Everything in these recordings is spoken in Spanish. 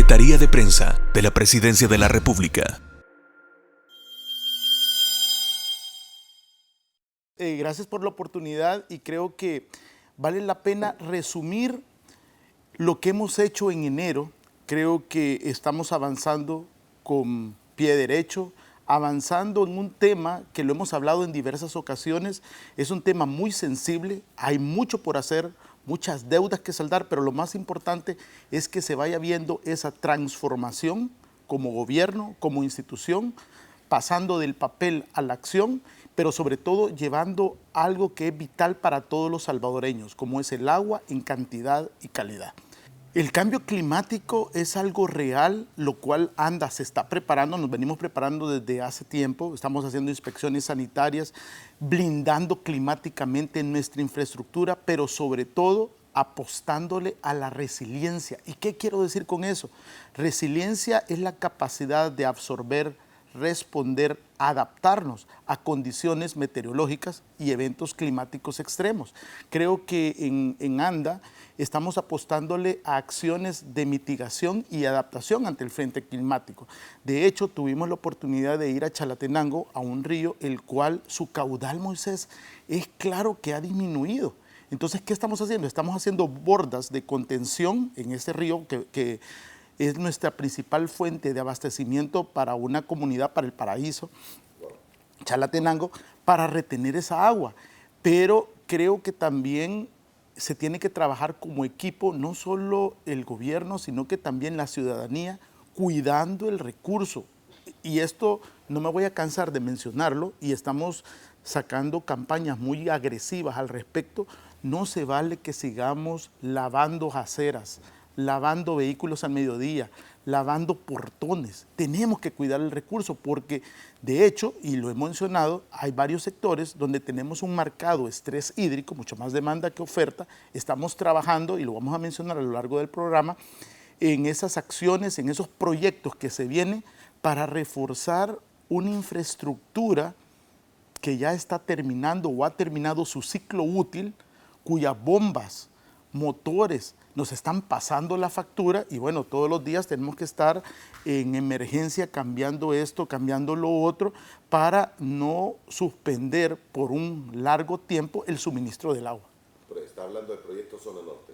Secretaría de Prensa de la Presidencia de la República. Gracias por la oportunidad y creo que vale la pena resumir lo que hemos hecho en enero. Creo que estamos avanzando con pie derecho, avanzando en un tema que lo hemos hablado en diversas ocasiones. Es un tema muy sensible, hay mucho por hacer, muchas deudas que saldar, pero lo más importante es que se vaya viendo esa transformación como gobierno, como institución, pasando del papel a la acción, pero sobre todo llevando algo que es vital para todos los salvadoreños, como es el agua en cantidad y calidad. El cambio climático es algo real, lo cual se está preparando, nos venimos preparando desde hace tiempo, estamos haciendo inspecciones sanitarias, blindando climáticamente nuestra infraestructura, pero sobre todo apostándole a la resiliencia. ¿Y qué quiero decir con eso? Resiliencia es la capacidad de absorber, responder, adaptarnos a condiciones meteorológicas y eventos climáticos extremos. Creo que en ANDA estamos apostándole a acciones de mitigación y adaptación ante el frente climático. De hecho, tuvimos la oportunidad de ir a Chalatenango, a un río, el cual su caudal, Moisés, es claro que ha disminuido. Entonces, ¿qué estamos haciendo? Estamos haciendo bordas de contención en ese río que es nuestra principal fuente de abastecimiento para una comunidad, para el Paraíso, Chalatenango, para retener esa agua. Pero creo que también se tiene que trabajar como equipo, no solo el gobierno, sino que también la ciudadanía, cuidando el recurso. Y esto no me voy a cansar de mencionarlo, y estamos sacando campañas muy agresivas al respecto. No se vale que sigamos lavando aceras, lavando vehículos al mediodía, lavando portones. Tenemos que cuidar el recurso porque, de hecho, y lo he mencionado, hay varios sectores donde tenemos un marcado estrés hídrico, mucho más demanda que oferta. Estamos trabajando, y lo vamos a mencionar a lo largo del programa, en esas acciones, en esos proyectos que se vienen para reforzar una infraestructura que ya está terminando o ha terminado su ciclo útil, cuyas bombas, motores, nos están pasando la factura, y bueno, todos los días tenemos que estar en emergencia cambiando esto, cambiando lo otro, para no suspender por un largo tiempo el suministro del agua. Pero está hablando del proyecto Zona Norte.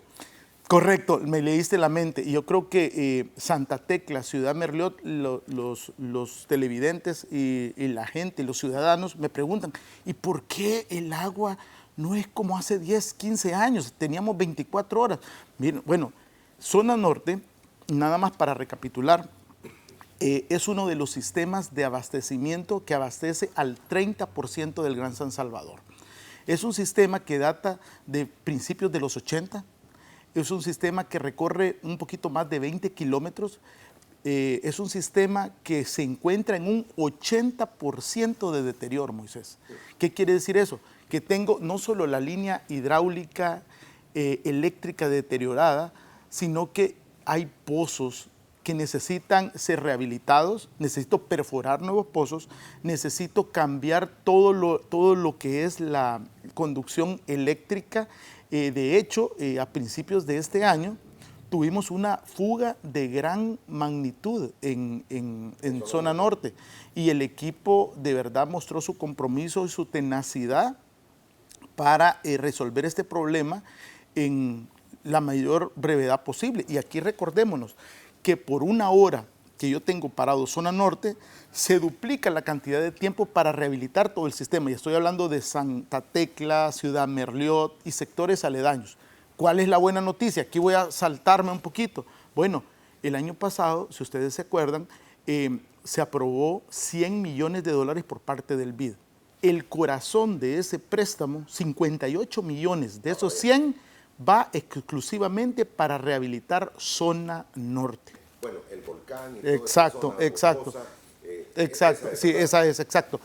Correcto, me leíste la mente. Y yo creo que Santa Tecla, Ciudad Merliot, los televidentes y la gente, los ciudadanos me preguntan, ¿y por qué el agua no es como hace 10, 15 años? Teníamos 24 horas. Miren, bueno, Zona Norte, nada más para recapitular, es uno de los sistemas de abastecimiento que abastece al 30% del Gran San Salvador. Es un sistema que data de principios de los 80, es un sistema que recorre un poquito más de 20 kilómetros, es un sistema que se encuentra en un 80% de deterioro, Moisés. ¿Qué quiere decir eso? Que tengo no solo la línea hidráulica, eléctrica deteriorada, sino que hay pozos que necesitan ser rehabilitados, necesito perforar nuevos pozos, necesito cambiar todo lo que es la conducción eléctrica. De hecho, a principios de este año tuvimos una fuga de gran magnitud en Zona Norte, y el equipo de verdad mostró su compromiso y su tenacidad para resolver este problema en la mayor brevedad posible. Y aquí recordémonos que por una hora que yo tengo parado Zona Norte, se duplica la cantidad de tiempo para rehabilitar todo el sistema. Y estoy hablando de Santa Tecla, Ciudad Merliot y sectores aledaños. ¿Cuál es la buena noticia? Aquí voy a saltarme un poquito. Bueno, el año pasado, si ustedes se acuerdan, se aprobó $100 millones por parte del BID. El corazón de ese préstamo, 58 millones de esos 100, va exclusivamente para rehabilitar Zona Norte. Bueno, el volcán y toda exacto, esa zona exacto. rocosa, Exacto, sí, esa es, exacto.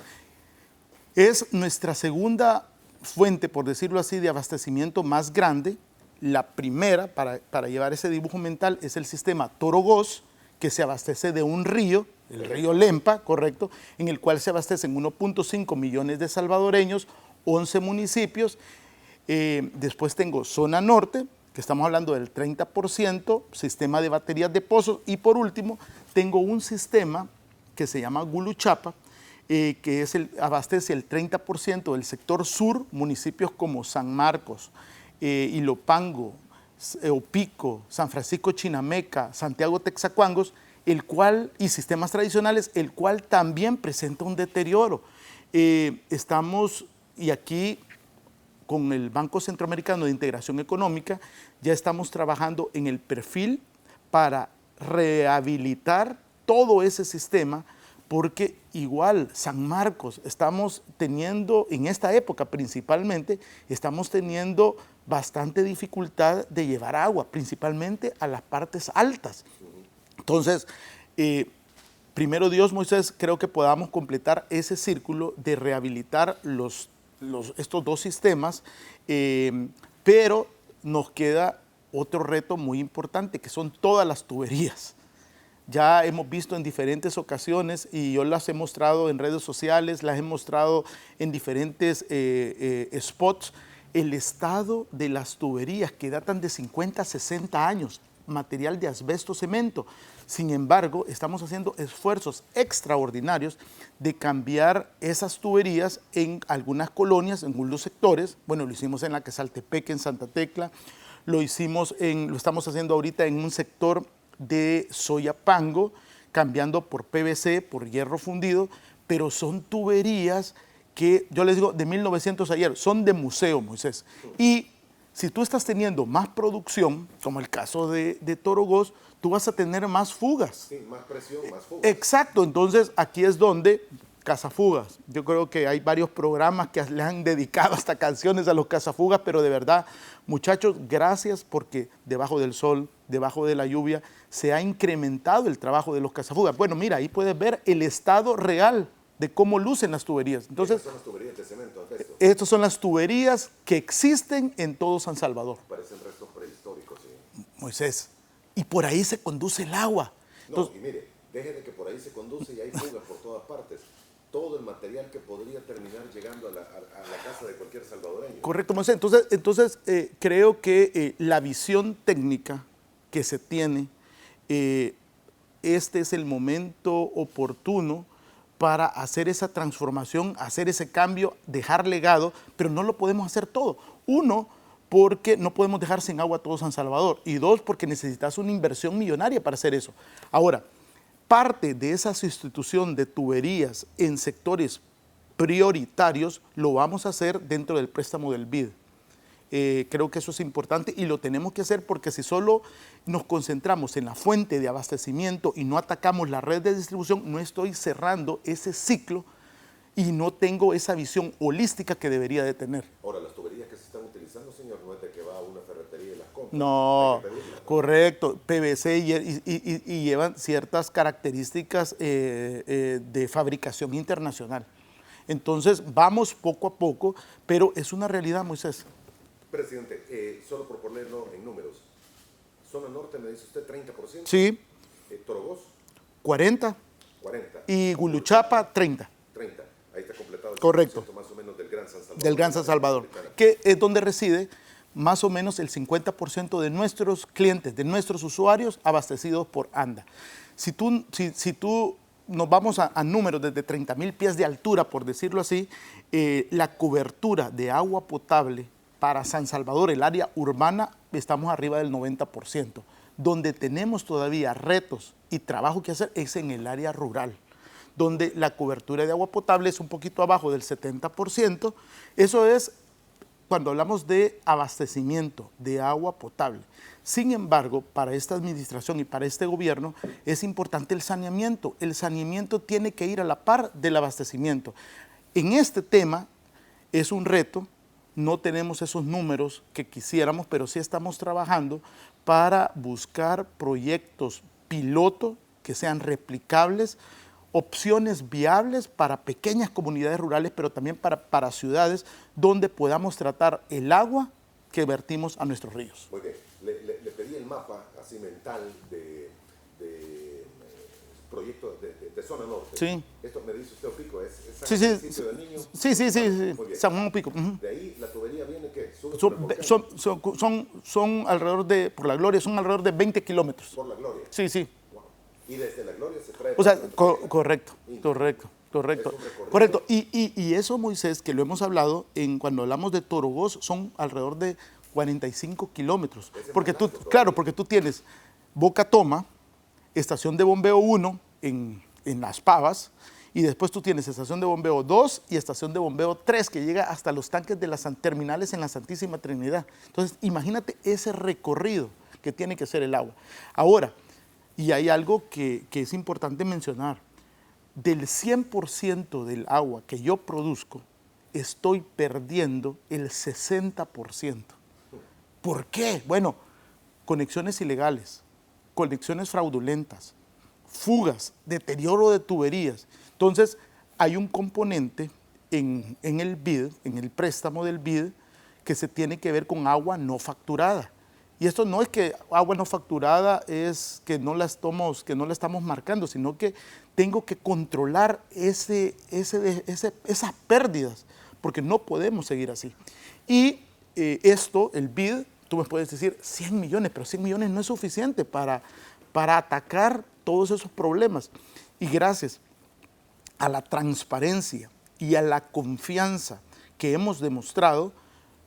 Es nuestra segunda fuente, por decirlo así, de abastecimiento más grande. La primera, para llevar ese dibujo mental, es el sistema Torogoz, que se abastece de un río, el río Lempa, correcto, en el cual se abastecen 1.5 millones de salvadoreños, 11 municipios. Después tengo Zona Norte, que estamos hablando del 30%, sistema de baterías de pozos, y por último, tengo un sistema que se llama Guluchapa, que abastece el 30% del sector sur, municipios como San Marcos, Ilopango, Opico, San Francisco Chinameca, Santiago Texacuangos, y sistemas tradicionales, el cual también presenta un deterioro. Estamos, y aquí con el Banco Centroamericano de Integración Económica, ya estamos trabajando en el perfil para rehabilitar todo ese sistema, porque igual San Marcos estamos teniendo, en esta época principalmente, estamos teniendo bastante dificultad de llevar agua, principalmente a las partes altas. Entonces, primero Dios, Moisés, creo que podamos completar ese círculo de rehabilitar estos dos sistemas, pero nos queda otro reto muy importante, que son todas las tuberías. Ya hemos visto en diferentes ocasiones, y yo las he mostrado en redes sociales, las he mostrado en diferentes spots, el estado de las tuberías que datan de 50, 60 años, material de asbesto, cemento. Sin embargo, estamos haciendo esfuerzos extraordinarios de cambiar esas tuberías en algunas colonias, en algunos sectores. Bueno, lo hicimos en la Quesaltepeque, en Santa Tecla, lo estamos haciendo ahorita en un sector de Soyapango, cambiando por PVC, por hierro fundido, pero son tuberías que, yo les digo, de 1900 ayer, son de museo, Moisés. Y si tú estás teniendo más producción, como el caso de Torogós, tú vas a tener más fugas. Sí, más presión, más fugas. Exacto, entonces aquí es donde cazafugas. Yo creo que hay varios programas que le han dedicado hasta canciones a los cazafugas, pero de verdad, muchachos, gracias, porque debajo del sol, debajo de la lluvia, se ha incrementado el trabajo de los cazafugas. Bueno, mira, ahí puedes ver el estado real de cómo lucen las tuberías. Entonces, estas son las tuberías de cemento, asbesto. Estas son las tuberías que existen en todo San Salvador. Parecen restos prehistóricos, sí. Moisés, y por ahí se conduce el agua. No, y mire, deje de que por ahí se conduce y hay fugas por todas partes. Todo el material que podría terminar llegando a la casa de cualquier salvadoreño. Correcto, Moisés. Entonces creo que la visión técnica que se tiene, este es el momento oportuno para hacer esa transformación, hacer ese cambio, dejar legado, pero no lo podemos hacer todo. Uno, porque no podemos dejar sin agua a todo San Salvador. Y dos, porque necesitas una inversión millonaria para hacer eso. Ahora, parte de esa sustitución de tuberías en sectores prioritarios lo vamos a hacer dentro del préstamo del BID. Creo que eso es importante y lo tenemos que hacer, porque si solo nos concentramos en la fuente de abastecimiento y no atacamos la red de distribución, no estoy cerrando ese ciclo y no tengo esa visión holística que debería de tener. Ahora, las tuberías que se están utilizando, señor, no es de que va a una ferretería y las compra. No, correcto, PVC y llevan ciertas características de fabricación internacional. Entonces, vamos poco a poco, pero es una realidad, Moisés. Presidente, solo por ponerlo en números, zona norte me dice usted 30%. Sí. Torogós, 40. 40. Y Guluchapa, 30. 30. Ahí está completado el Correcto. 100% más o menos del Gran San Salvador. Del Gran San Salvador, que es donde reside más o menos el 50% de nuestros clientes, de nuestros usuarios abastecidos por ANDA. Si tú nos vamos a números desde 30,000 pies de altura, por decirlo así, la cobertura de agua potable para San Salvador, el área urbana, estamos arriba del 90%. Donde tenemos todavía retos y trabajo que hacer es en el área rural, donde la cobertura de agua potable es un poquito abajo del 70%. Eso es cuando hablamos de abastecimiento de agua potable. Sin embargo, para esta administración y para este gobierno es importante el saneamiento. El saneamiento tiene que ir a la par del abastecimiento. En este tema es un reto. No tenemos esos números que quisiéramos, pero sí estamos trabajando para buscar proyectos piloto que sean replicables, opciones viables para pequeñas comunidades rurales, pero también para ciudades donde podamos tratar el agua que vertimos a nuestros ríos. Muy bien. Le pedí el mapa así mental de proyecto de zona norte. Sí. Esto me dice usted Opico, es Sí, el sí, sitio del niño. sí, Muy bien. San Juan Opico. De ahí la tubería viene, ¿qué? Sube por el volcán. Son alrededor de, por la Gloria, son alrededor de 20 kilómetros. Por la Gloria. Sí, sí. Wow. Y desde la Gloria se trae... O sea, correcto. correcto. Y eso, Moisés, que lo hemos hablado cuando hablamos de Torogoz, son alrededor de 45 kilómetros. Porque porque tú tienes Boca Toma, estación de bombeo 1 en Las Pavas, y después tú tienes estación de bombeo 2 y estación de bombeo 3 que llega hasta los tanques de las terminales en la Santísima Trinidad. Entonces, imagínate ese recorrido que tiene que hacer el agua. Ahora, y hay algo que es importante mencionar, del 100% del agua que yo produzco, estoy perdiendo el 60%. ¿Por qué? Bueno, conexiones ilegales, conexiones fraudulentas, fugas, deterioro de tuberías. Entonces, hay un componente en el BID, en el préstamo del BID, que se tiene que ver con agua no facturada. Y esto no es que agua no facturada es que no la estamos marcando, sino que tengo que controlar esas pérdidas, porque no podemos seguir así. Y el BID, tú me puedes decir 100 millones, pero 100 millones no es suficiente para atacar todos esos problemas. Y gracias a la transparencia y a la confianza que hemos demostrado,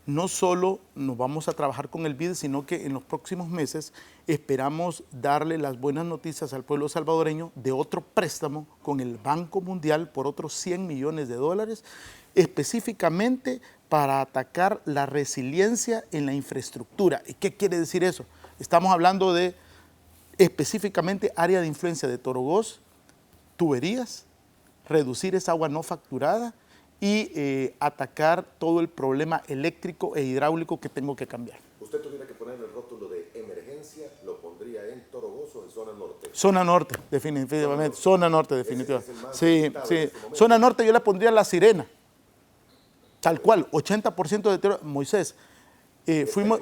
no solo nos vamos a trabajar con el BID, sino que en los próximos meses esperamos darle las buenas noticias al pueblo salvadoreño de otro préstamo con el Banco Mundial por otros 100 millones de dólares, específicamente para atacar la resiliencia en la infraestructura. ¿Y qué quiere decir eso? Estamos hablando de específicamente área de influencia de Torogoz, tuberías, reducir esa agua no facturada y atacar todo el problema eléctrico e hidráulico que tengo que cambiar. ¿Usted tuviera que poner el rótulo de emergencia, lo pondría en Torogoz o en zona norte? Zona norte, definitivamente. Zona norte, definitivamente. Sí. Zona norte yo le pondría La Sirena. Tal cual, 80% de deterioro. Moisés, fuimos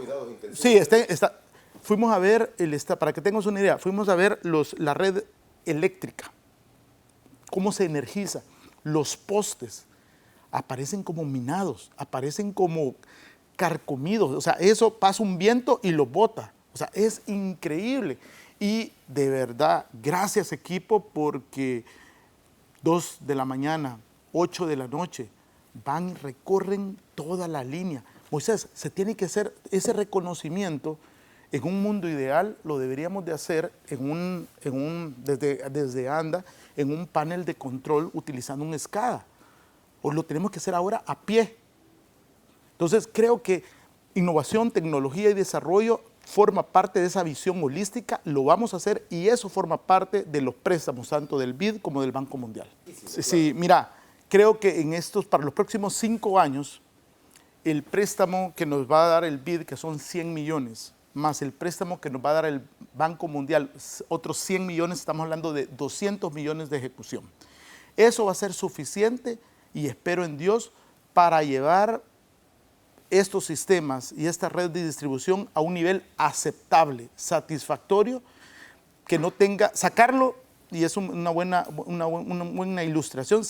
a ver, para que tengas una idea, fuimos a ver la red eléctrica, cómo se energiza, los postes, aparecen como minados, aparecen como carcomidos, o sea, eso pasa un viento y lo bota, o sea, es increíble. Y de verdad, gracias equipo, porque 2 de la mañana, 8 de la noche, van y recorren toda la línea. Moisés, se tiene que hacer ese reconocimiento. En un mundo ideal lo deberíamos de hacer desde ANDA, en un panel de control utilizando un SCADA. O lo tenemos que hacer ahora a pie. Entonces creo que innovación, tecnología y desarrollo forma parte de esa visión holística, lo vamos a hacer y eso forma parte de los préstamos tanto del BID como del Banco Mundial. Sí, mira, creo que para los próximos 5 años, el préstamo que nos va a dar el BID, que son 100 millones, más el préstamo que nos va a dar el Banco Mundial, otros 100 millones, estamos hablando de 200 millones de ejecución. Eso va a ser suficiente y espero en Dios para llevar estos sistemas y esta red de distribución a un nivel aceptable, satisfactorio, que no tenga, sacarlo, y es una buena ilustración,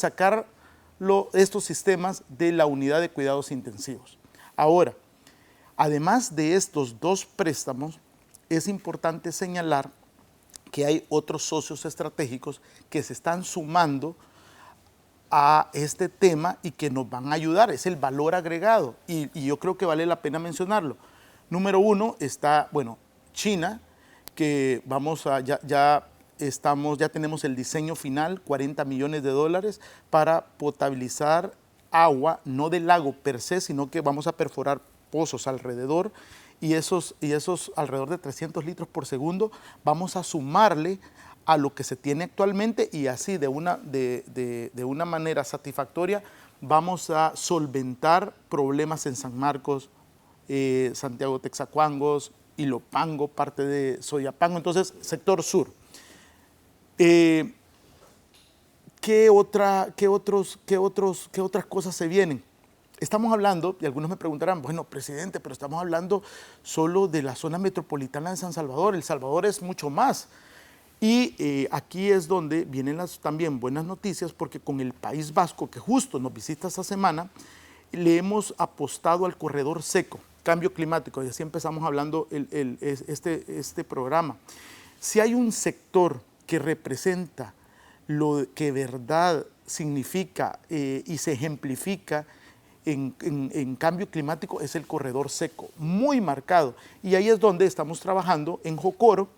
estos sistemas de la unidad de cuidados intensivos. Ahora, además de estos 2 préstamos, es importante señalar que hay otros socios estratégicos que se están sumando a este tema y que nos van a ayudar, es el valor agregado y yo creo que vale la pena mencionarlo. Número 1 está, China, que ya tenemos el diseño final, 40 millones de dólares para potabilizar agua, no del lago per se, sino que vamos a perforar pozos alrededor y esos alrededor de 300 litros por segundo vamos a sumarle a lo que se tiene actualmente y así de una manera satisfactoria vamos a solventar problemas en San Marcos, Santiago Texacuangos, Ilopango, parte de Soyapango, entonces sector sur. ¿Qué otras cosas se vienen? Estamos hablando, y algunos me preguntarán, bueno, presidente, pero estamos hablando solo de la zona metropolitana de San Salvador. El Salvador es mucho más. Y aquí es donde vienen las también buenas noticias, porque con el País Vasco, que justo nos visita esta semana, le hemos apostado al corredor seco, cambio climático, y así empezamos hablando este programa. Si hay un sector que representa lo que verdad significa y se ejemplifica en cambio climático, es el corredor seco, muy marcado. Y ahí es donde estamos trabajando en Jocoro.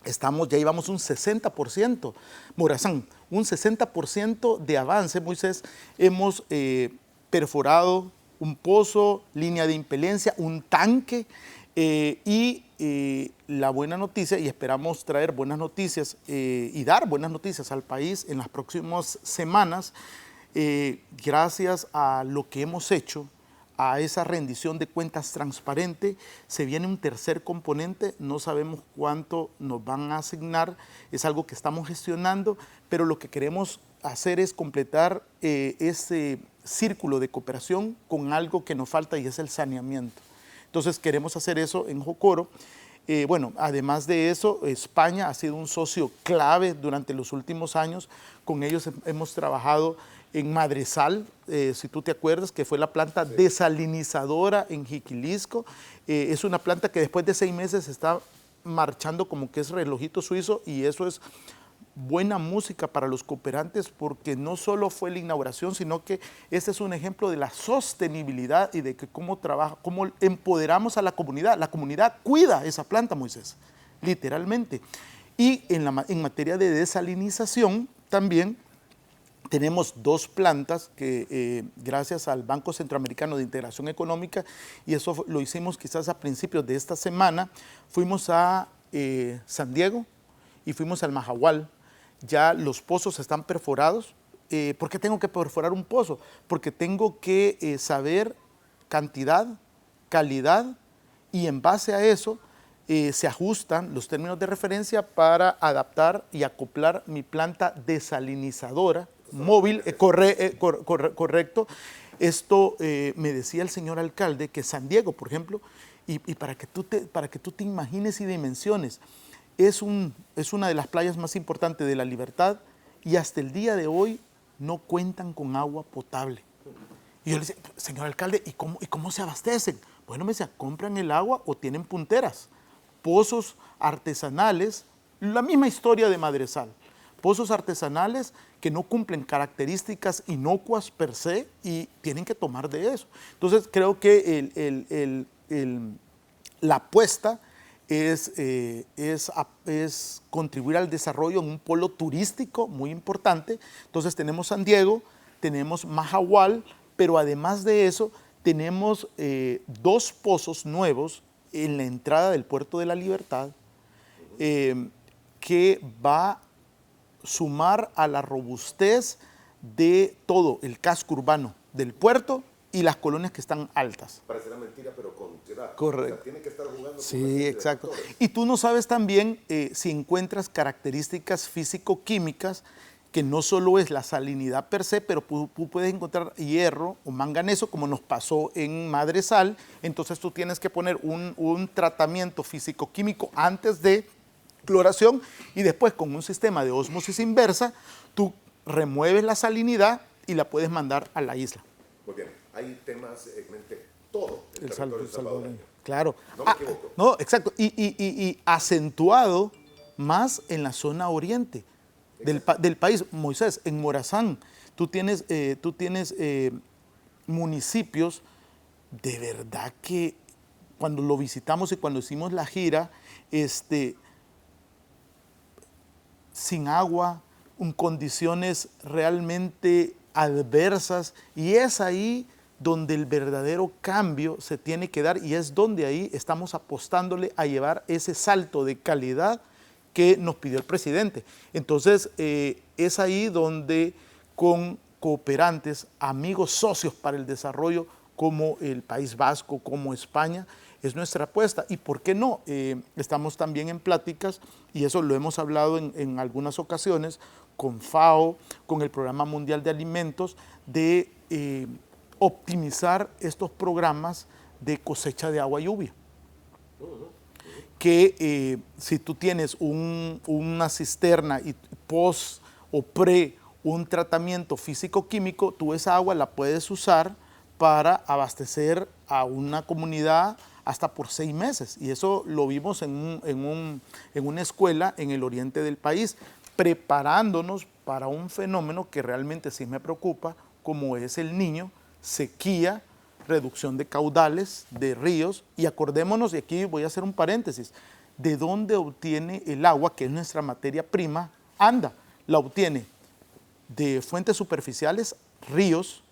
Ya llevamos un 60%, Morazán, un 60% de avance, Moisés. Hemos perforado un pozo, línea de impelencia, un tanque la buena noticia, y esperamos traer buenas noticias y dar buenas noticias al país en las próximas semanas, gracias a lo que hemos hecho, a esa rendición de cuentas transparente, se viene un tercer componente, no sabemos cuánto nos van a asignar, es algo que estamos gestionando, pero lo que queremos hacer es completar ese círculo de cooperación con algo que nos falta, y es el saneamiento. Entonces queremos hacer eso en Jocoro. Bueno, además de eso, España ha sido un socio clave durante los últimos años. Con ellos hemos trabajado en Madresal, si tú te acuerdas, que fue la planta desalinizadora en Jiquilisco. Es una planta que después de 6 meses está marchando como que es relojito suizo, y eso es buena música para los cooperantes, porque no solo fue la inauguración, sino que este es un ejemplo de la sostenibilidad y de que cómo empoderamos a la comunidad. La comunidad cuida esa planta, Moisés, literalmente. Y en materia de desalinización también tenemos 2 plantas que gracias al Banco Centroamericano de Integración Económica, y eso lo hicimos quizás a principios de esta semana, fuimos a San Diego y fuimos al Mahahual. Ya los pozos están perforados. ¿Por qué tengo que perforar un pozo? Porque tengo que saber cantidad, calidad, y en base a eso se ajustan los términos de referencia para adaptar y acoplar mi planta desalinizadora móvil, correcto. Esto me decía el señor alcalde que San Diego, por ejemplo, y para que tú te imagines y dimensiones, es una de las playas más importantes de La Libertad, y hasta el día de hoy no cuentan con agua potable. Y yo le decía, señor alcalde, ¿y cómo se abastecen? Bueno, me decía, compran el agua o tienen punteras, pozos artesanales, la misma historia de Madresal, pozos artesanales que no cumplen características inocuas per se y tienen que tomar de eso. Entonces creo que la apuesta es contribuir al desarrollo en un polo turístico muy importante. Entonces tenemos San Diego, tenemos Mahahual, pero además de eso tenemos 2 pozos nuevos en la entrada del Puerto de la Libertad, que va a sumar a la robustez de todo el casco urbano del puerto y las colonias que están altas. Parecerá mentira, pero con ciudad. Correcto. O sea, tiene que estar jugando Sí, con una serie de exacto. factores. Y tú no sabes también si encuentras características físico-químicas, que no solo es la salinidad per se, pero tú puedes encontrar hierro o manganeso, como nos pasó en Madresal. Entonces tú tienes que poner un tratamiento físico-químico antes de cloración, y después con un sistema de ósmosis inversa, tú remueves la salinidad y la puedes mandar a la isla. Muy bien, hay temas en mente todo el territorio Salvadoreño. salvadoreño. Claro. No me equivoco. No, exacto. Y acentuado más en la zona oriente del país. Moisés, en Morazán, tú tienes municipios de verdad que cuando lo visitamos y cuando hicimos la gira, sin agua, en condiciones realmente adversas, y es ahí donde el verdadero cambio se tiene que dar, y es donde ahí estamos apostándole a llevar ese salto de calidad que nos pidió el presidente. Entonces, es ahí donde con cooperantes, amigos, socios para el desarrollo, como el País Vasco, como España, es nuestra apuesta. ¿Y por qué no? Estamos también en pláticas, y eso lo hemos hablado en algunas ocasiones, con FAO, con el Programa Mundial de Alimentos, de optimizar estos programas de cosecha de agua y lluvia. que si tú tienes una cisterna y post o pre un tratamiento físico-químico, tú esa agua la puedes usar para abastecer a una comunidad hasta por 6 meses. Y eso lo vimos en una escuela en el oriente del país, preparándonos para un fenómeno que realmente sí me preocupa, como es el Niño, sequía, reducción de caudales de ríos. Y acordémonos, y aquí voy a hacer un paréntesis, de dónde obtiene el agua, que es nuestra materia prima, anda, la obtiene de fuentes superficiales, ríos,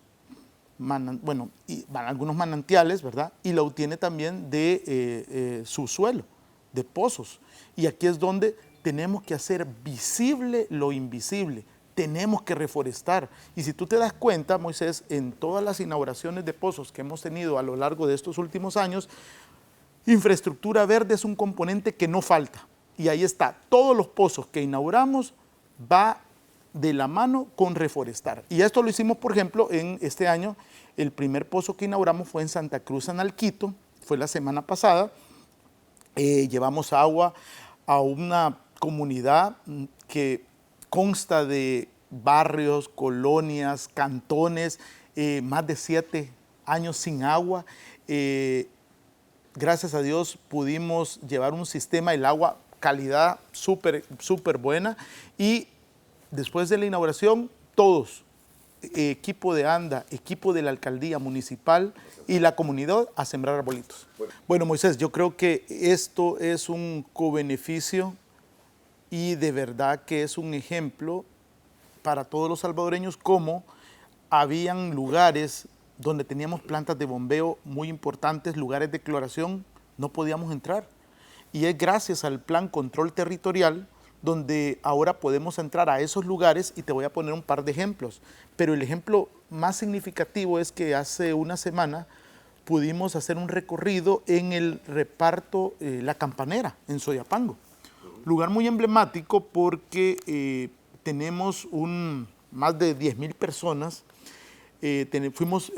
y algunos manantiales, ¿verdad? Y la obtiene también de subsuelo, de pozos. Y aquí es donde tenemos que hacer visible lo invisible. Tenemos que reforestar. Y si tú te das cuenta, Moisés, en todas las inauguraciones de pozos que hemos tenido a lo largo de estos últimos años, infraestructura verde es un componente que no falta. Y ahí está, todos los pozos que inauguramos va de la mano con reforestar. Y esto lo hicimos, por ejemplo, en este año. El primer pozo que inauguramos fue en Santa Cruz, Analquito, fue la semana pasada. Llevamos agua a una comunidad que consta de barrios, colonias, cantones, más de 7 años sin agua. Gracias a Dios pudimos llevar un sistema, el agua calidad súper buena, y después de la inauguración, todos, equipo de ANDA, equipo de la alcaldía municipal y la comunidad, a sembrar arbolitos. Bueno, Moisés, yo creo que esto es un cobeneficio y de verdad que es un ejemplo para todos los salvadoreños, como habían lugares donde teníamos plantas de bombeo muy importantes, lugares de cloración, no podíamos entrar. Y es gracias al Plan Control Territorial donde ahora podemos entrar a esos lugares, y te voy a poner un par de ejemplos. Pero el ejemplo más significativo es que hace una semana pudimos hacer un recorrido en el reparto La Campanera, en Soyapango. Lugar muy emblemático porque tenemos más de 10,000 personas. Hicimos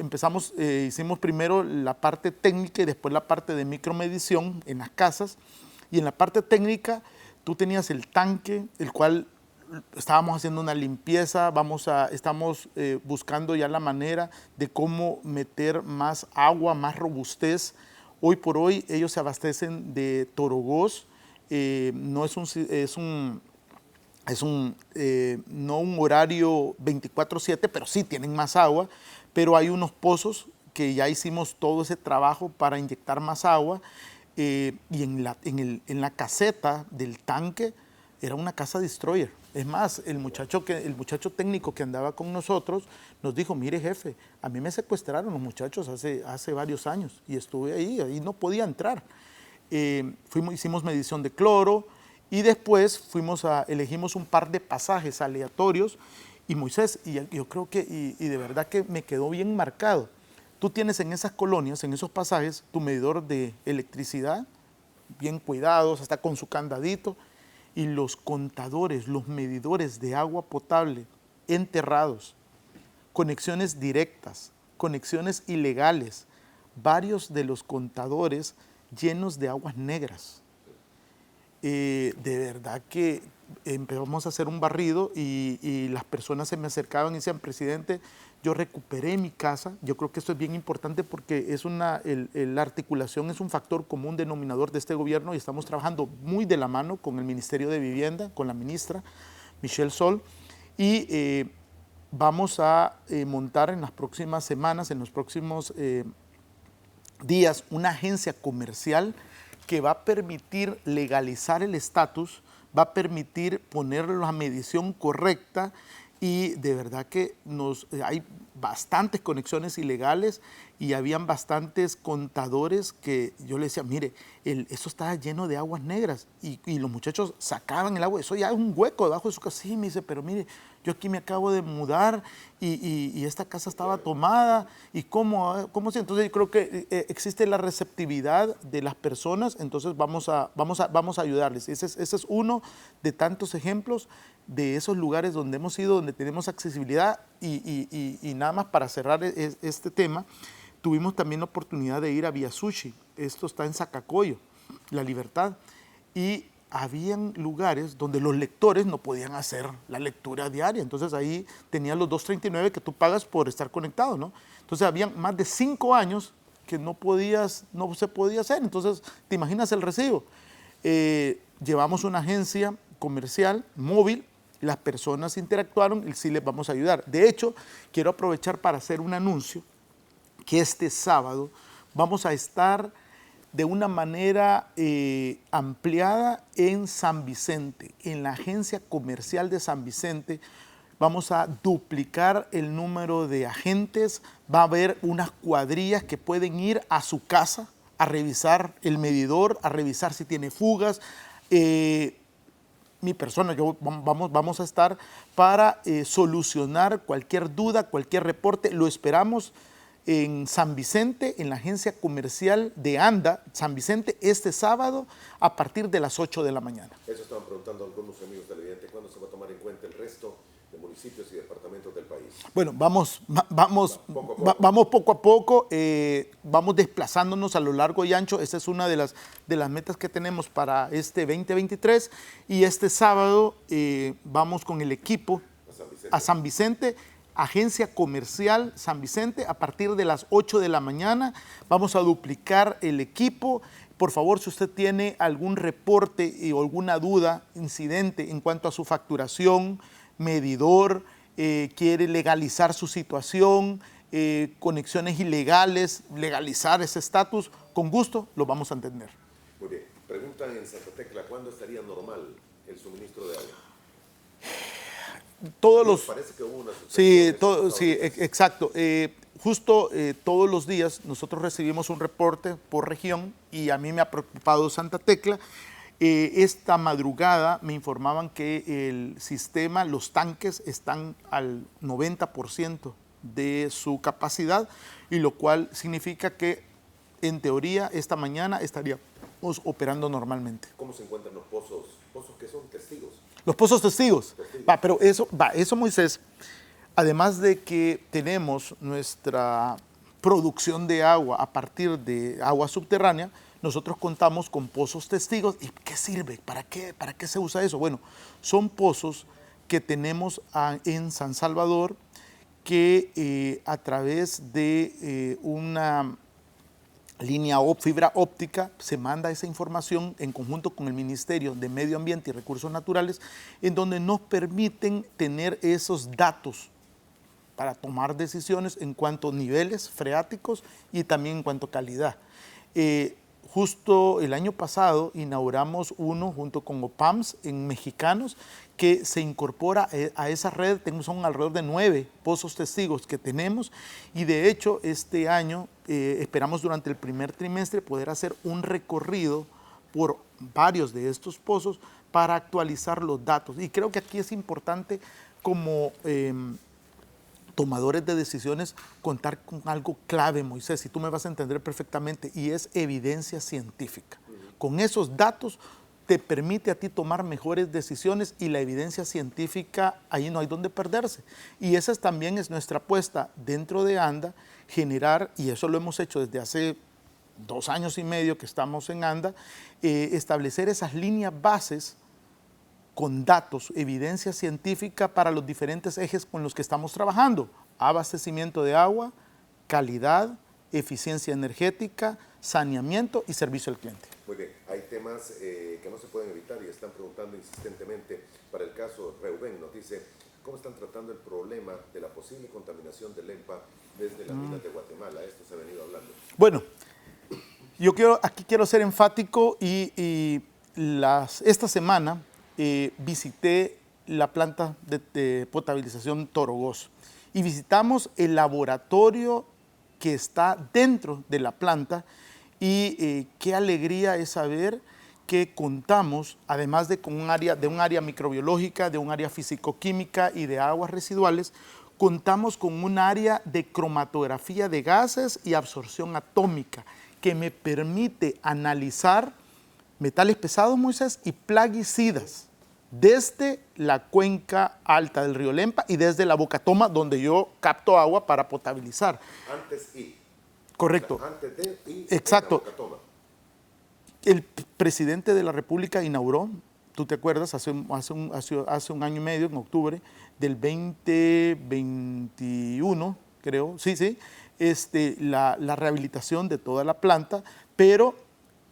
primero la parte técnica y después la parte de micromedición en las casas. Y en la parte técnica tú tenías el tanque, el cual estábamos haciendo una limpieza, estamos buscando ya la manera de cómo meter más agua, más robustez. Hoy por hoy ellos se abastecen de Torogós, no no un horario 24/7, pero sí tienen más agua, pero hay unos pozos que ya hicimos todo ese trabajo para inyectar más agua. Y en la caseta del tanque era una casa destroyer. Es más, el muchacho técnico que andaba con nosotros nos dijo: mire, jefe, a mí me secuestraron los muchachos hace varios años y estuve ahí no podía entrar. Hicimos medición de cloro y después elegimos un par de pasajes aleatorios. Y Moisés, y yo creo que, y de verdad que me quedó bien marcado, tú tienes en esas colonias, en esos pasajes, tu medidor de electricidad, bien cuidados, hasta con su candadito, y los contadores, los medidores de agua potable enterrados, conexiones directas, conexiones ilegales, varios de los contadores llenos de aguas negras. De verdad que empezamos a hacer un barrido y las personas se me acercaban y decían: presidente, yo recuperé mi casa. Yo creo que esto es bien importante porque la articulación es un factor común denominador de este gobierno, y estamos trabajando muy de la mano con el Ministerio de Vivienda, con la ministra Michelle Sol, y vamos a montar en las próximas semanas, en los próximos días, una agencia comercial que va a permitir legalizar el estatus, va a permitir poner la medición correcta, y de verdad que hay bastantes conexiones ilegales y habían bastantes contadores que yo les decía: mire, eso está lleno de aguas negras, y los muchachos sacaban el agua, eso ya es un hueco debajo de su casa. Sí, me dice, pero mire, yo aquí me acabo de mudar y esta casa estaba tomada, y ¿cómo se? Entonces yo creo que existe la receptividad de las personas, entonces vamos a ayudarles. Ese es uno de tantos ejemplos de esos lugares donde hemos ido, donde tenemos accesibilidad. Y nada más para cerrar este tema, tuvimos también la oportunidad de ir a Vía Sushi. Esto está en Zacacoyo, La Libertad. y habían lugares donde los lectores no podían hacer la lectura diaria. Entonces ahí tenían los 2.39 que tú pagas por estar conectado, ¿no? Entonces habían más de 5 años que no se podía hacer. Entonces, ¿te imaginas el recibo? Llevamos una agencia comercial móvil, las personas interactuaron y sí les vamos a ayudar. De hecho, quiero aprovechar para hacer un anuncio que este sábado vamos a estar de una manera ampliada en San Vicente, en la agencia comercial de San Vicente. Vamos a duplicar el número de agentes, va a haber unas cuadrillas que pueden ir a su casa a revisar el medidor, a revisar si tiene fugas. Mi persona, vamos a estar para solucionar cualquier duda, cualquier reporte. Lo esperamos en San Vicente, en la agencia comercial de ANDA, San Vicente, este sábado a partir de las 8 de la mañana. Eso estaban preguntando algunos amigos televidentes, ¿cuándo se va a tomar en cuenta el resto de municipios y departamentos del país? Bueno, vamos poco a poco, vamos desplazándonos a lo largo y ancho. Esta es una de las metas que tenemos para este 2023 y este sábado vamos con el equipo a San Vicente, agencia comercial San Vicente, a partir de las 8 de la mañana. Vamos a duplicar el equipo. Por favor, si usted tiene algún reporte o alguna duda, incidente en cuanto a su facturación, medidor, quiere legalizar su situación, conexiones ilegales, legalizar ese estatus, con gusto lo vamos a entender. Muy bien. Preguntan en Santa Tecla, ¿cuándo estaría normal el suministro de agua? Todos los... Parece que hubo una sí, exacto. Justo todos los días nosotros recibimos un reporte por región y a mí me ha preocupado Santa Tecla. Esta madrugada me informaban que el sistema, los tanques están al 90% de su capacidad, y lo cual significa que en teoría esta mañana estaríamos operando normalmente. ¿Cómo se encuentran los pozos? Pozos que son testigos. Los pozos testigos. Pero eso, Moisés, además de que tenemos nuestra producción de agua a partir de agua subterránea, nosotros contamos con pozos testigos. ¿Y qué sirve? ¿Para qué se usa eso? Bueno, son pozos que tenemos en San Salvador que a través de una fibra óptica se manda esa información en conjunto con el Ministerio de Medio Ambiente y Recursos Naturales, en donde nos permiten tener esos datos para tomar decisiones en cuanto a niveles freáticos y también en cuanto a calidad. Justo el año pasado inauguramos uno junto con OPAMS en Mexicanos que se incorpora a esa red. Son alrededor de 9 pozos testigos que tenemos, y de hecho este año esperamos durante el primer trimestre poder hacer un recorrido por varios de estos pozos para actualizar los datos. Y creo que aquí es importante como tomadores de decisiones contar con algo clave, Moisés, y tú me vas a entender perfectamente, y es evidencia científica. Con esos datos te permite a ti tomar mejores decisiones, y la evidencia científica, ahí no hay donde perderse. Y esa también es nuestra apuesta dentro de ANDA, generar, y eso lo hemos hecho desde hace 2 años y medio que estamos en ANDA, establecer esas líneas bases con datos, evidencia científica para los diferentes ejes con los que estamos trabajando: abastecimiento de agua, calidad, eficiencia energética, saneamiento y servicio al cliente. Muy bien, hay temas que no se pueden evitar y están preguntando insistentemente. Para el caso, Reuben nos dice, ¿cómo están tratando el problema de la posible contaminación del EMPA desde las minas de Guatemala? Esto se ha venido hablando. Bueno, yo aquí quiero ser enfático y esta semana visité la planta de potabilización Torogós y visitamos el laboratorio que está dentro de la planta, y qué alegría es saber que contamos, además de un área microbiológica, de un área físico-química y de aguas residuales, contamos con un área de cromatografía de gases y absorción atómica que me permite analizar metales pesados, Moisés, y plaguicidas desde la cuenca alta del río Lempa y desde la Bocatoma, donde yo capto agua para potabilizar. Antes y. Correcto. Antes de y. Exacto. La Bocatoma. El presidente de la República inauguró, tú te acuerdas, hace un año y medio, en octubre del 2021, creo, sí, la rehabilitación de toda la planta, pero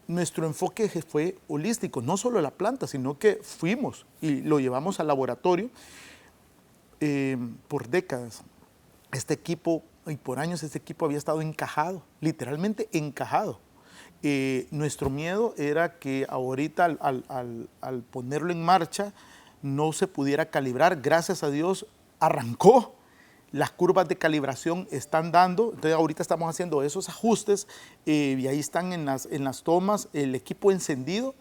nuestro enfoque fue holístico, no solo la planta, sino que fuimos y lo llevamos al laboratorio por décadas. Este equipo, y por años este equipo había estado encajado, literalmente encajado. Nuestro miedo era que ahorita al ponerlo en marcha no se pudiera calibrar. Gracias a Dios arrancó. Las curvas de calibración están dando, entonces ahorita estamos haciendo esos ajustes y ahí están en las tomas el equipo encendido,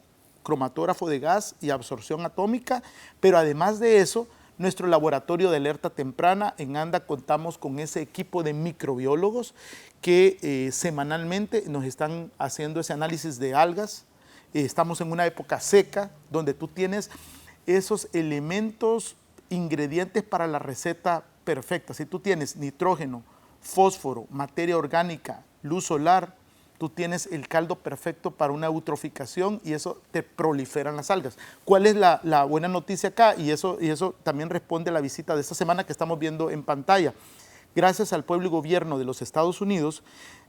cromatógrafo de gas y absorción atómica, pero además de eso, nuestro laboratorio de alerta temprana, en ANDA contamos con ese equipo de microbiólogos que semanalmente nos están haciendo ese análisis de algas. Estamos en una época seca donde tú tienes esos elementos, ingredientes para la receta perfecta. Si tú tienes nitrógeno, fósforo, materia orgánica, luz solar, tú tienes el caldo perfecto para una eutroficación y eso te proliferan las algas. ¿Cuál es la buena noticia acá? Y eso también responde a la visita de esta semana que estamos viendo en pantalla. Gracias al pueblo y gobierno de los Estados Unidos,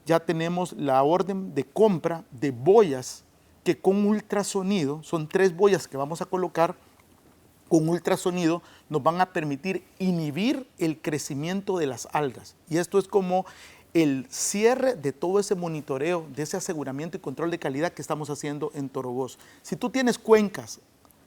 ya tenemos la orden de compra de boyas que con ultrasonido, son 3 boyas que vamos a colocar, con ultrasonido nos van a permitir inhibir el crecimiento de las algas. Y esto es como el cierre de todo ese monitoreo, de ese aseguramiento y control de calidad que estamos haciendo en Torobos. Si tú tienes cuencas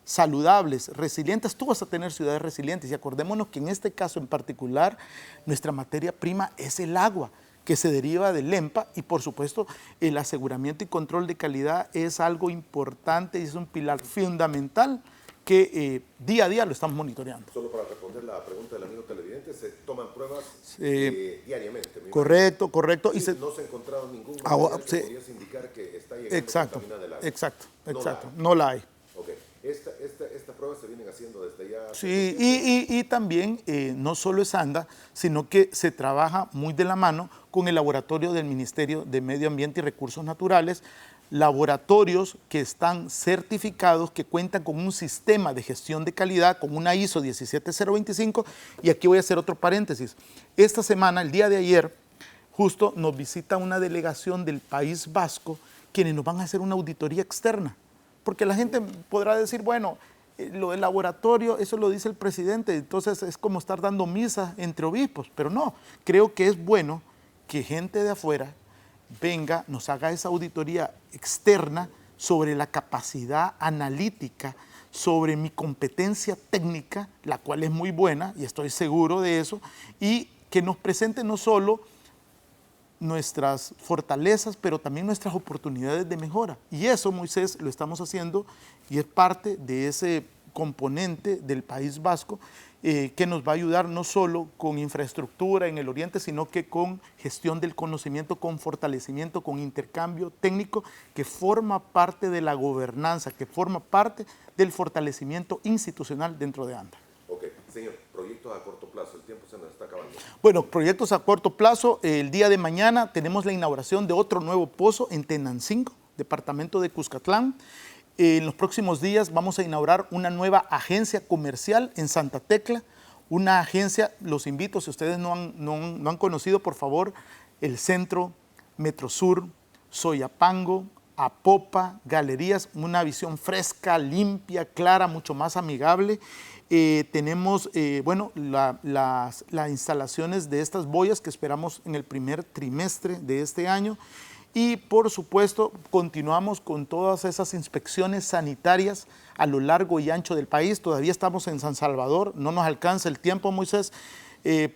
saludables, resilientes, tú vas a tener ciudades resilientes. Y acordémonos que en este caso en particular, nuestra materia prima es el agua que se deriva del EMPA y por supuesto el aseguramiento y control de calidad es algo importante y es un pilar fundamental que día a día lo estamos monitoreando. Solo para responder la pregunta del amigo televidente, se toman pruebas diariamente. Correcto. Y no se ha encontrado ningún material que pudiese indicar que está llegando contaminada el agua. Exacto. No la hay. Okay. Estas pruebas se vienen haciendo desde ya. Sí, y también no solo es ANDA, sino que se trabaja muy de la mano con el laboratorio del Ministerio de Medio Ambiente y Recursos Naturales, laboratorios que están certificados, que cuentan con un sistema de gestión de calidad, con una ISO 17025, y aquí voy a hacer otro paréntesis. Esta semana, el día de ayer, justo nos visita una delegación del País Vasco, quienes nos van a hacer una auditoría externa, porque la gente podrá decir, bueno, lo del laboratorio, eso lo dice el presidente, entonces es como estar dando misa entre obispos, pero no, creo que es bueno que gente de afuera venga, nos haga esa auditoría externa sobre la capacidad analítica, sobre mi competencia técnica, la cual es muy buena, y estoy seguro de eso, y que nos presente no solo nuestras fortalezas, pero también nuestras oportunidades de mejora. Y eso, Moisés, lo estamos haciendo y es parte de ese componente del País Vasco que nos va a ayudar no solo con infraestructura en el oriente, sino que con gestión del conocimiento, con fortalecimiento, con intercambio técnico, que forma parte de la gobernanza, que forma parte del fortalecimiento institucional dentro de ANDA. Ok, señor, proyectos a corto plazo, el tiempo se nos está acabando. Bueno, proyectos a corto plazo, el día de mañana tenemos la inauguración de otro nuevo pozo en Tenancingo, departamento de Cuscatlán. En los próximos días vamos a inaugurar una nueva agencia comercial en Santa Tecla, una agencia, los invito, si ustedes no han conocido, por favor, el Centro, Metrosur, Soyapango, Apopa, Galerías, una visión fresca, limpia, clara, mucho más amigable. Tenemos, las instalaciones de estas boyas que esperamos en el primer trimestre de este año. Y por supuesto continuamos con todas esas inspecciones sanitarias a lo largo y ancho del país. Todavía estamos en San Salvador, no nos alcanza el tiempo, Moisés,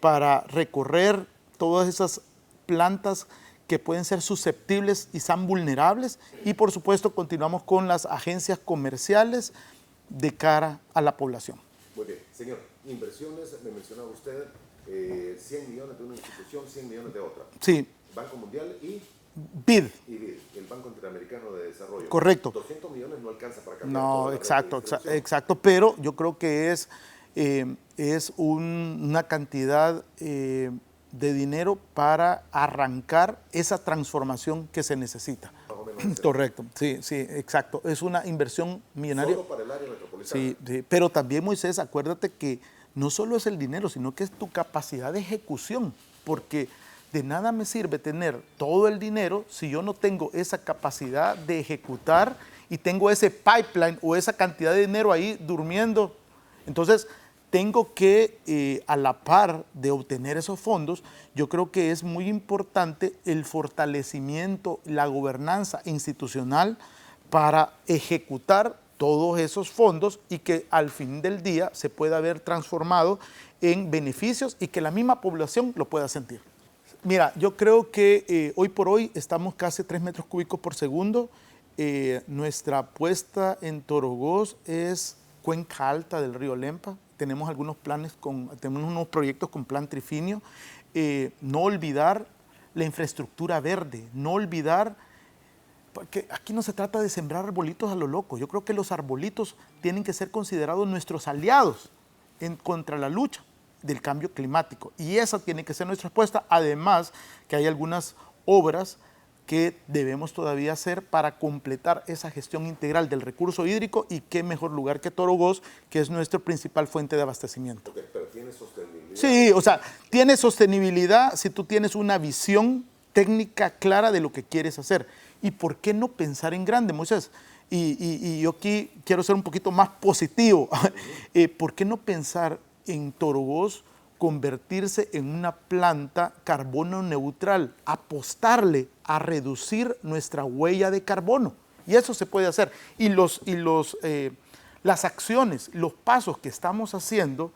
para recorrer todas esas plantas que pueden ser susceptibles y son vulnerables. Y por supuesto continuamos con las agencias comerciales de cara a la población. Muy bien, señor, inversiones, me mencionaba usted, 100 millones de una institución, 100 millones de otra. Sí. Banco Mundial y... BID. El Banco Interamericano de Desarrollo. Correcto. 200 millones no alcanza para cambiar. No, exacto, pero yo creo que es una cantidad de dinero para arrancar esa transformación que se necesita. Más o menos no es Correcto, sí, sí, exacto. Es una inversión millonaria. solo para el área metropolitana. Sí, sí, pero también, Moisés, acuérdate que no solo es el dinero, sino que es tu capacidad de ejecución, porque de nada me sirve tener todo el dinero si yo no tengo esa capacidad de ejecutar y tengo ese pipeline o esa cantidad de dinero ahí durmiendo. Entonces, tengo que, a la par de obtener esos fondos, yo creo que es muy importante el fortalecimiento, la gobernanza institucional para ejecutar todos esos fondos y que al fin del día se pueda ver transformado en beneficios y que la misma población lo pueda sentir. Mira, yo creo que hoy por hoy estamos casi 3 metros cúbicos por segundo. Nuestra apuesta en Torogoz es cuenca alta del río Lempa. Tenemos algunos planes, tenemos unos proyectos con plan trifinio. No olvidar la infraestructura verde, no olvidar, porque aquí no se trata de sembrar arbolitos a lo loco. Yo creo que los arbolitos tienen que ser considerados nuestros aliados contra la lucha del cambio climático. Y esa tiene que ser nuestra respuesta. Además, que hay algunas obras que debemos todavía hacer para completar esa gestión integral del recurso hídrico y qué mejor lugar que Torogoz, que es nuestra principal fuente de abastecimiento. Okay, pero tiene sostenibilidad. Sí, o sea, tiene sostenibilidad si tú tienes una visión técnica clara de lo que quieres hacer. ¿Y por qué no pensar en grande, Moisés? Y yo aquí quiero ser un poquito más positivo. ¿Por qué no pensar en Torogoz convertirse en una planta carbono neutral, apostarle a reducir nuestra huella de carbono? Y eso se puede hacer. Y las acciones, los pasos que estamos haciendo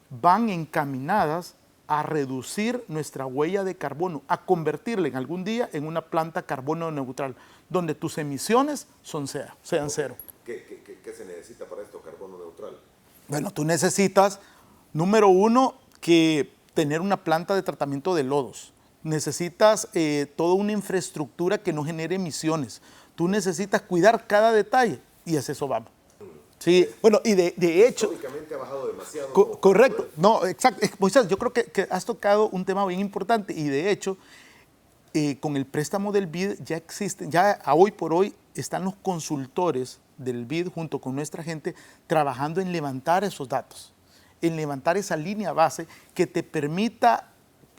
van encaminadas a reducir nuestra huella de carbono, a convertirla en algún día en una planta carbono neutral, donde tus emisiones sean cero. ¿Qué se necesita para esto, carbono neutral? Bueno, tú necesitas, número uno, que tener una planta de tratamiento de lodos. Necesitas toda una infraestructura que no genere emisiones. Tú necesitas cuidar cada detalle y hacia eso vamos. Sí, bueno, y de hecho... Históricamente ha bajado demasiado. Correcto, no, exacto. Moisés, yo creo que has tocado un tema bien importante y de hecho, con el préstamo del BID ya existen, ya a hoy por hoy están los consultores del BID junto con nuestra gente trabajando en levantar esos datos, en levantar esa línea base que te permita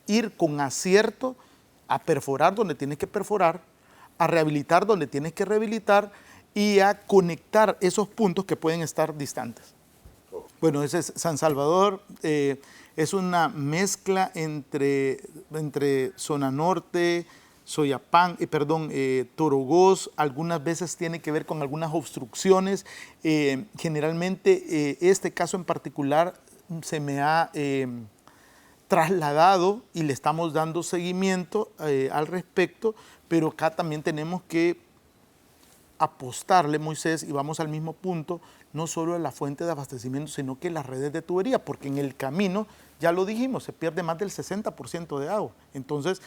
ir con acierto a perforar donde tienes que perforar, a rehabilitar donde tienes que rehabilitar y a conectar esos puntos que pueden estar distantes. Bueno, ese es San Salvador, es una mezcla entre zona norte, Soyapán, Torogoz, algunas veces tiene que ver con algunas obstrucciones. Generalmente este caso en particular se me ha trasladado y le estamos dando seguimiento al respecto, pero acá también tenemos que apostarle, Moisés, y vamos al mismo punto, no solo a la fuente de abastecimiento, sino que las redes de tubería, porque en el camino, ya lo dijimos, se pierde más del 60% de agua. Entonces,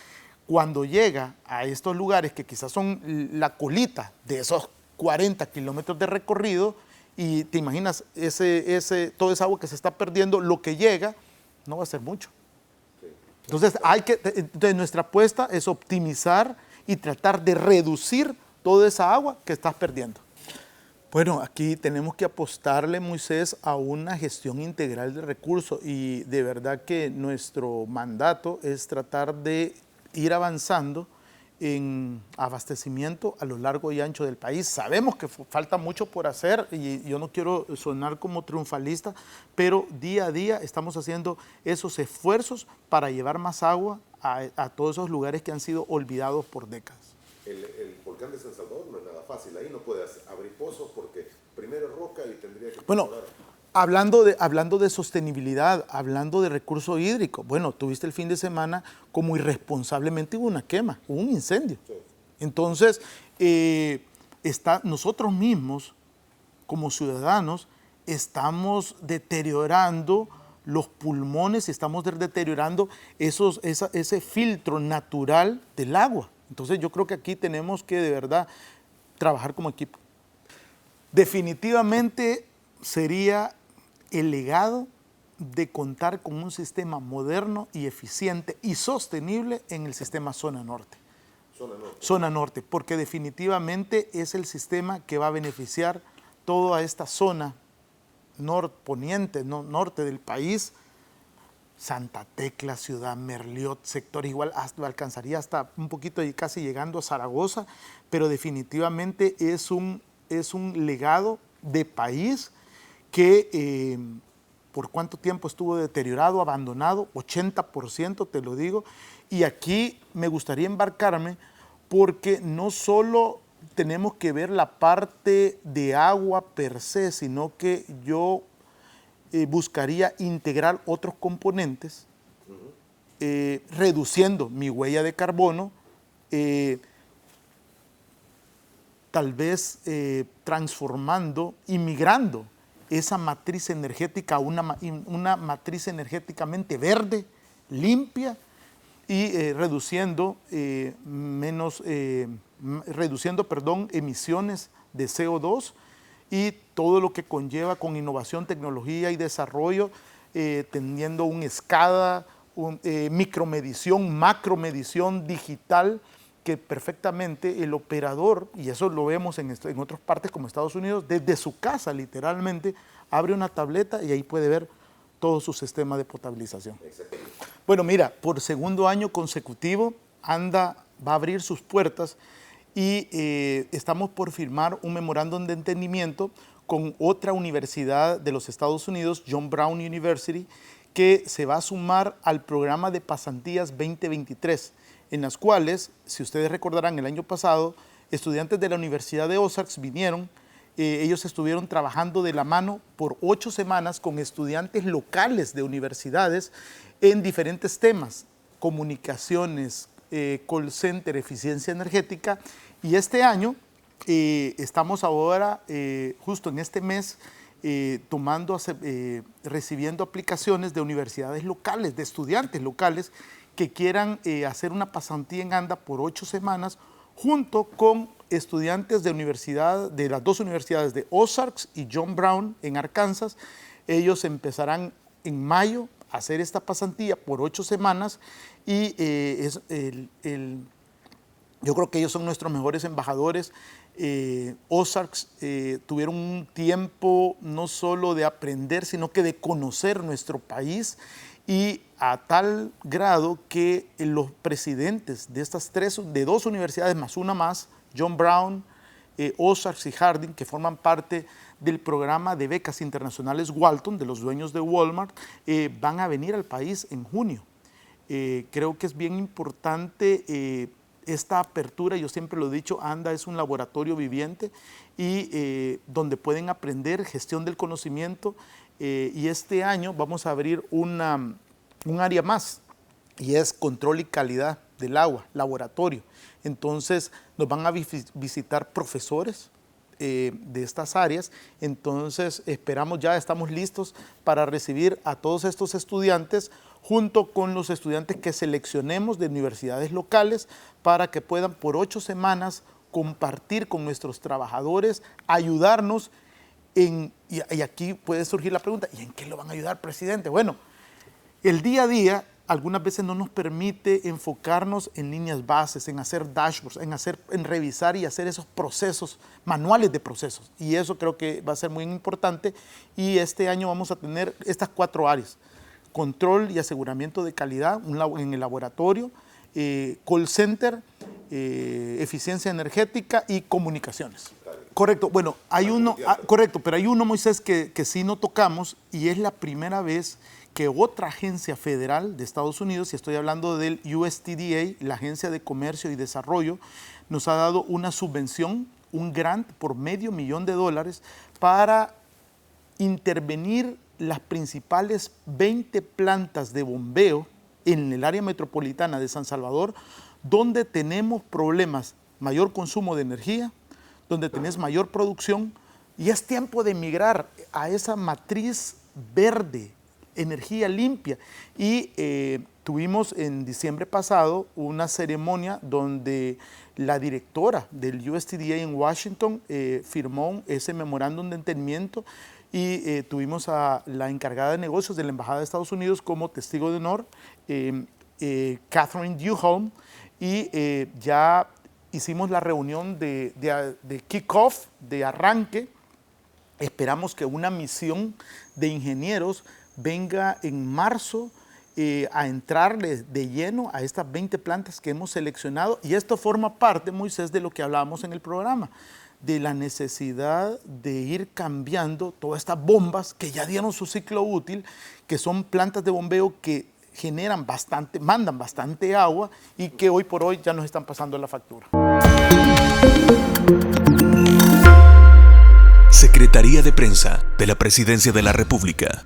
cuando llega a estos lugares que quizás son la colita de esos 40 kilómetros de recorrido, y te imaginas toda esa agua que se está perdiendo, lo que llega no va a ser mucho. Entonces, nuestra apuesta es optimizar y tratar de reducir toda esa agua que estás perdiendo. Bueno, aquí tenemos que apostarle, Moisés, a una gestión integral de recursos y de verdad que nuestro mandato es tratar de ir avanzando en abastecimiento a lo largo y ancho del país. Sabemos que falta mucho por hacer y yo no quiero sonar como triunfalista, pero día a día estamos haciendo esos esfuerzos para llevar más agua a todos esos lugares que han sido olvidados por décadas. El volcán de San Salvador no es nada fácil, ahí no puedes abrir pozos porque primero es roca y tendría que... Bueno, hablando de sostenibilidad, hablando de recurso hídrico, bueno, tuviste el fin de semana como irresponsablemente hubo una quema, hubo un incendio. Sí. Entonces, nosotros mismos, como ciudadanos, estamos deteriorando los pulmones, estamos deteriorando ese filtro natural del agua. Entonces yo creo que aquí tenemos que de verdad trabajar como equipo. Definitivamente sería el legado de contar con un sistema moderno y eficiente y sostenible en el sistema zona norte. Zona norte, porque definitivamente es el sistema que va a beneficiar toda esta zona poniente, norte del país. Santa Tecla, Ciudad Merliot, sector igual, alcanzaría hasta un poquito y casi llegando a Zaragoza, pero definitivamente es un legado de país que por cuánto tiempo estuvo deteriorado, abandonado, 80% te lo digo, y aquí me gustaría embarcarme porque no solo tenemos que ver la parte de agua per se, sino que yo buscaría integrar otros componentes, reduciendo mi huella de carbono, tal vez transformando y migrando esa matriz energética a una matriz energéticamente verde, limpia, y reduciendo emisiones de CO2 y todo lo que conlleva con innovación, tecnología y desarrollo, teniendo un SCADA, micromedición, macromedición digital, que perfectamente el operador, y eso lo vemos en otras partes como Estados Unidos, desde su casa literalmente, abre una tableta y ahí puede ver todo su sistema de potabilización. Bueno, mira, por segundo año consecutivo, ANDA va a abrir sus puertas y estamos por firmar un memorándum de entendimiento con otra universidad de los Estados Unidos, John Brown University, que se va a sumar al programa de pasantías 2023, en las cuales, si ustedes recordarán, el año pasado, estudiantes de la Universidad de Ozarks vinieron, ellos estuvieron trabajando de la mano por 8 semanas con estudiantes locales de universidades en diferentes temas, comunicaciones, call center, eficiencia energética, y este año estamos ahora, justo en este mes, recibiendo aplicaciones de universidades locales, de estudiantes locales que quieran hacer una pasantía en ANDA por 8 semanas, junto con estudiantes de las dos universidades de Ozarks y John Brown en Arkansas. Ellos empezarán en mayo a hacer esta pasantía por 8 semanas y yo creo que ellos son nuestros mejores embajadores. Ozarks tuvieron un tiempo no solo de aprender, sino que de conocer nuestro país, y a tal grado que los presidentes de de 2 universidades más una más, John Brown, Ozarks y Harding, que forman parte del programa de becas internacionales Walton, de los dueños de Walmart, van a venir al país en junio. Creo que es bien importante esta apertura. Yo siempre lo he dicho, ANDA es un laboratorio viviente y donde pueden aprender gestión del conocimiento, y este año vamos a abrir un área más, y es control y calidad del agua, laboratorio. Entonces nos van a visitar profesores de estas áreas. Entonces estamos listos para recibir a todos estos estudiantes, junto con los estudiantes que seleccionemos de universidades locales, para que puedan por 8 semanas compartir con nuestros trabajadores, ayudarnos y aquí puede surgir la pregunta, ¿y en qué lo van a ayudar, presidente? Bueno, el día a día algunas veces no nos permite enfocarnos en líneas bases, en hacer dashboards, en revisar y hacer esos procesos, manuales de procesos. Y eso creo que va a ser muy importante. Y este año vamos a tener estas 4 áreas: control y aseguramiento de calidad en el laboratorio, call center, eficiencia energética y comunicaciones. Correcto, bueno, correcto, pero hay uno, Moisés, que sí no tocamos, y es la primera vez que otra agencia federal de Estados Unidos, y estoy hablando del USTDA, la Agencia de Comercio y Desarrollo, nos ha dado una subvención, un grant por $500,000 para intervenir las principales 20 plantas de bombeo en el área metropolitana de San Salvador, donde tenemos problemas, mayor consumo de energía, donde tenés mayor producción, y es tiempo de migrar a esa matriz verde, energía limpia. Y tuvimos en diciembre pasado una ceremonia donde la directora del USTDA en Washington firmó ese memorándum de entendimiento, y tuvimos a la encargada de negocios de la Embajada de Estados Unidos como testigo de honor, Catherine Duholm, y ya hicimos la reunión de kick-off, de arranque. Esperamos que una misión de ingenieros venga en marzo a entrarle de lleno a estas 20 plantas que hemos seleccionado, y esto forma parte, Moisés, de lo que hablábamos en el programa, de la necesidad de ir cambiando todas estas bombas que ya dieron su ciclo útil, que son plantas de bombeo que generan bastante, mandan bastante agua y que hoy por hoy ya nos están pasando la factura. Secretaría de Prensa de la Presidencia de la República.